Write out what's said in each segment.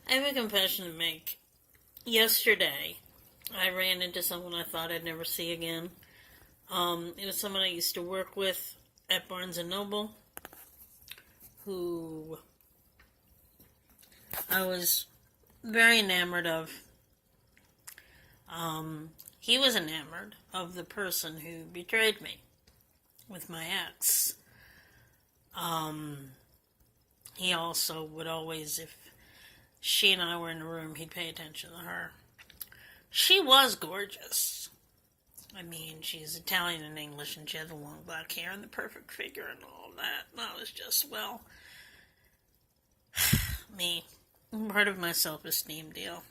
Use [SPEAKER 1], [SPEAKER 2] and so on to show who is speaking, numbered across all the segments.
[SPEAKER 1] I have a confession to make. Yesterday, I ran into someone I thought I'd never see again. It was someone I used to work with at Barnes and Noble, who I was very enamored of. He was enamored of the person who betrayed me with my ex. He also would always, if she and I were in a room, he'd pay attention to her. She was gorgeous. I mean, she's Italian and English, and she had the long black hair and the perfect figure and all that. And I was just, well, me. Part of my self-esteem deal.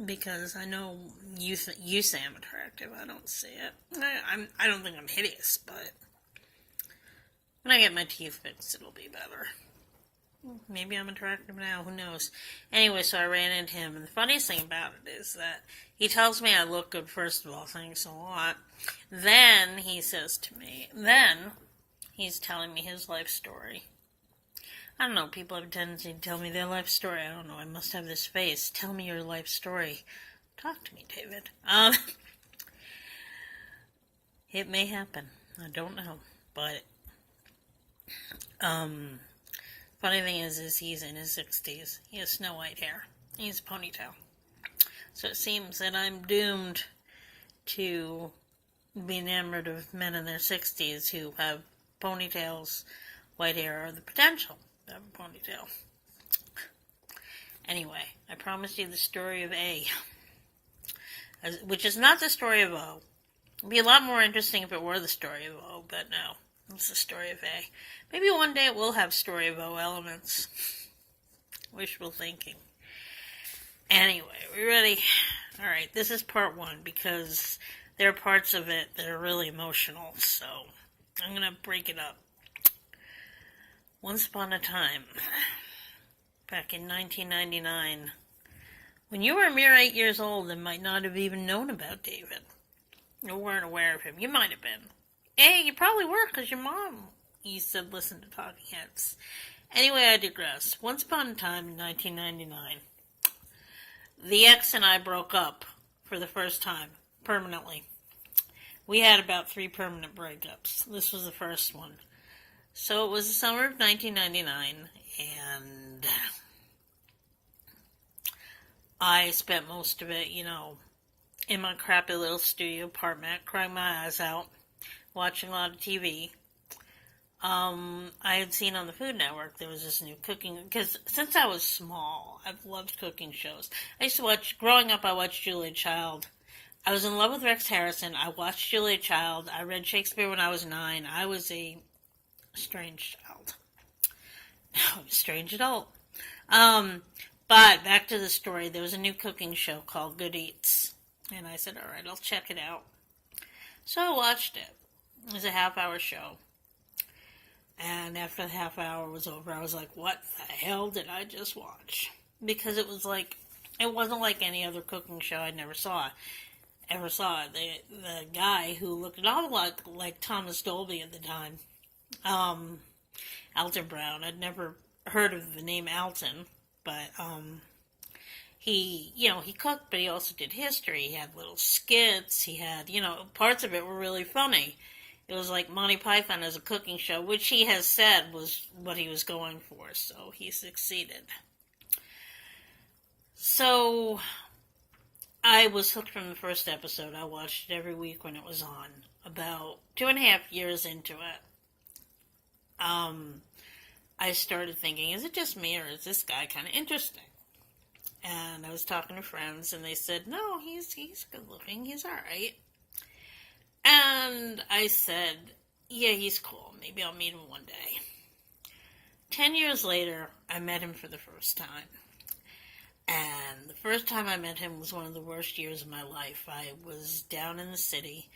[SPEAKER 1] Because I know you say I'm attractive. I don't see it. I don't think I'm hideous, but when I get my teeth fixed, it'll be better. Maybe I'm attractive now, who knows. Anyway, so I ran into him, and the funniest thing about it is that he tells me I look good, first of all, thanks a lot. Then he says to me, then he's telling me his life story. I don't know, people have a tendency to tell me their life story. I don't know, I must have this face. Tell me your life story. Talk to me, David. It may happen. I don't know, but, funny thing is he's in his 60s. He has snow white hair. He has a ponytail. So it seems that I'm doomed to be enamored of men in their 60s who have ponytails, white hair, or the potential to have a ponytail. Anyway, I promised you the story of A, which is not the story of O. It would be a lot more interesting if it were the story of O, but no. It's the story of A. Maybe one day it will have story of O elements. Wishful thinking. Anyway, we ready? Alright, this is part one because there are parts of it that are really emotional, so I'm going to break it up. Once upon a time, back in 1999, when you were a mere 8 years old and might not have even known about David, or weren't aware of him, you might have been. Hey, you probably were, because your mom, you said, listen to Talking Heads. Anyway, I digress. Once upon a time in 1999, the ex and I broke up for the first time, permanently. We had about 3 permanent breakups. This was the first one. So it was the summer of 1999, and I spent most of it, in my crappy little studio apartment, crying my eyes out, watching a lot of TV. I had seen on the Food Network there was this new cooking, because since I was small, I've loved cooking shows. I used to watch, growing up, I watched Julia Child. I was in love with Rex Harrison. I watched Julia Child. I read Shakespeare when I was 9. I was a strange child. I'm a strange adult. But back to the story, there was a new cooking show called Good Eats. And I said, alright, I'll check it out. So I watched it. It was a half-hour show. And after the half hour was over, I was like, what the hell did I just watch? Because it wasn't like any other cooking show I ever saw. The guy who looked an awful lot like Thomas Dolby at the time, Alton Brown. I'd never heard of the name Alton, but he cooked, but he also did history. He had little skits. He had, parts of it were really funny. It was like Monty Python as a cooking show, which he has said was what he was going for, so he succeeded. So I was hooked from the first episode. I watched it every week when it was on. About 2.5 years into it, I started thinking, is it just me or is this guy kind of interesting? And I was talking to friends, and they said, no, he's good looking, he's alright. And I said, yeah, he's cool, maybe I'll meet him one day. 10 years later, I met him for the first time. And the first time I met him was one of the worst years of my life. I was down in the city.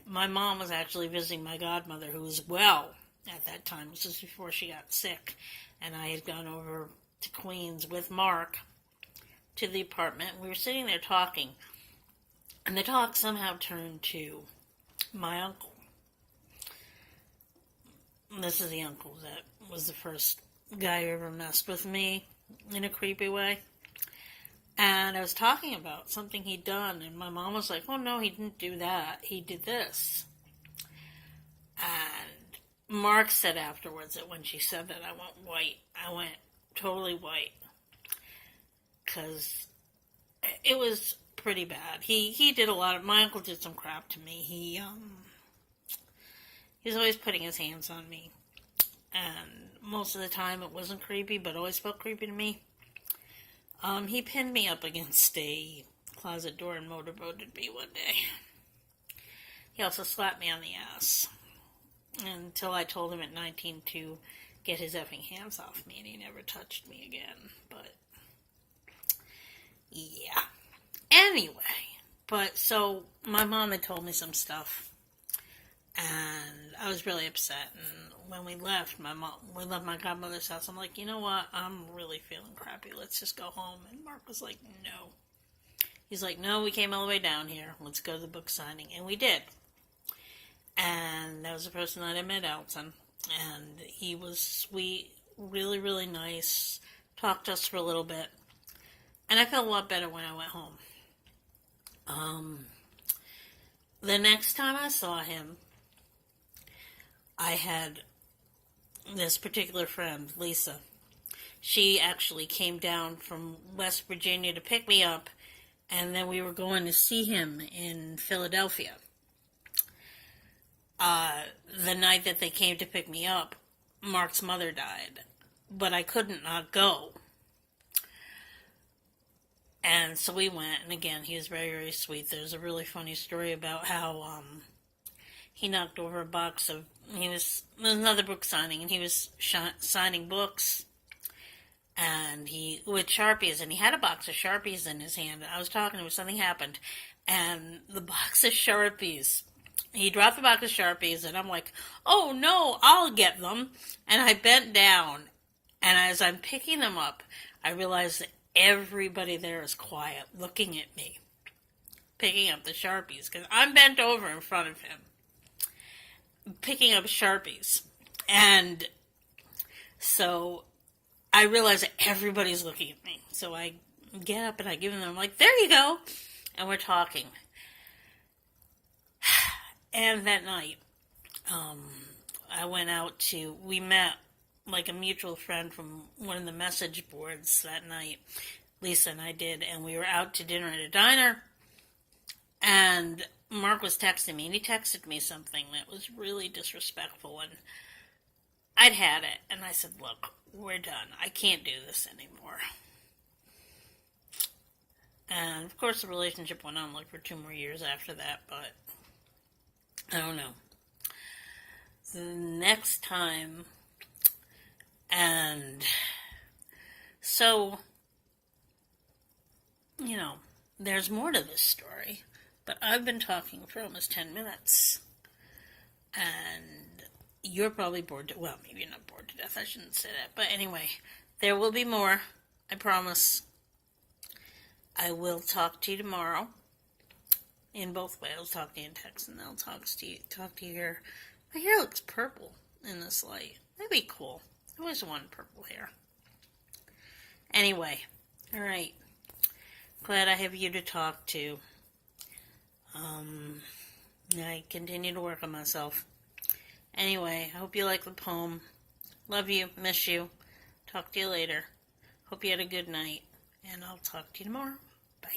[SPEAKER 1] My mom was actually visiting my godmother, who was well at that time. This was before she got sick. And I had gone over to Queens with Mark to the apartment. We were sitting there talking. And the talk somehow turned to my uncle. This is the uncle that was the first guy who ever messed with me in a creepy way. And I was talking about something he'd done, and my mom was like, oh no, he didn't do that. He did this. And Mark said afterwards that when she said that, I went white. I went totally white. Because it was pretty bad. He did a lot of, my uncle did some crap to me. He was always putting his hands on me. And most of the time it wasn't creepy, but always felt creepy to me. He pinned me up against a closet door and motorboated me one day. He also slapped me on the ass. Until I told him at 19 to get his effing hands off me, and he never touched me again. But, yeah. Anyway, so my mom had told me some stuff, and I was really upset. And when we left my godmother's house, I'm like, you know what? I'm really feeling crappy. Let's just go home. And Mark was like, no. He's like, no, we came all the way down here. Let's go to the book signing. And we did. And that was the person that I met, Elton. And he was sweet, really, really nice. Talked to us for a little bit. And I felt a lot better when I went home. The next time I saw him, I had this particular friend, Lisa. She actually came down from West Virginia to pick me up, and then we were going to see him in Philadelphia. The night that they came to pick me up, Mark's mother died, but I couldn't not go. And so we went, and again, he was very, very sweet. There's a really funny story about how he knocked over a box of, there's another book signing, and he was signing books, and with Sharpies, and he had a box of Sharpies in his hand. I was talking to him, something happened, and the box of Sharpies, he dropped the box of Sharpies, and I'm like, oh no, I'll get them. And I bent down, and as I'm picking them up, I realized that everybody there is quiet, looking at me, picking up the Sharpies, because I'm bent over in front of him, picking up Sharpies. And so I realize that everybody's looking at me. So I get up and I give them, I'm like, there you go. And we're talking. And that night, I went out we met like a mutual friend from one of the message boards that night. Lisa and I did, and we were out to dinner at a diner, and Mark was texting me, and he texted me something that was really disrespectful, and I'd had it, and I said, look, we're done. I can't do this anymore. And, of course, the relationship went on like for 2 more years after that, but I don't know. The next time, and so, there's more to this story, but I've been talking for almost 10 minutes, and you're probably bored to, well, maybe you're not bored to death, I shouldn't say that, but anyway, there will be more, I promise. I will talk to you tomorrow, in both ways. I'll talk to you in text, and then I'll talk to you here. My hair looks purple in this light. That'd be cool. I always wanted purple hair. Anyway, alright. Glad I have you to talk to. I continue to work on myself. Anyway, I hope you like the poem. Love you, miss you. Talk to you later. Hope you had a good night. And I'll talk to you tomorrow. Bye.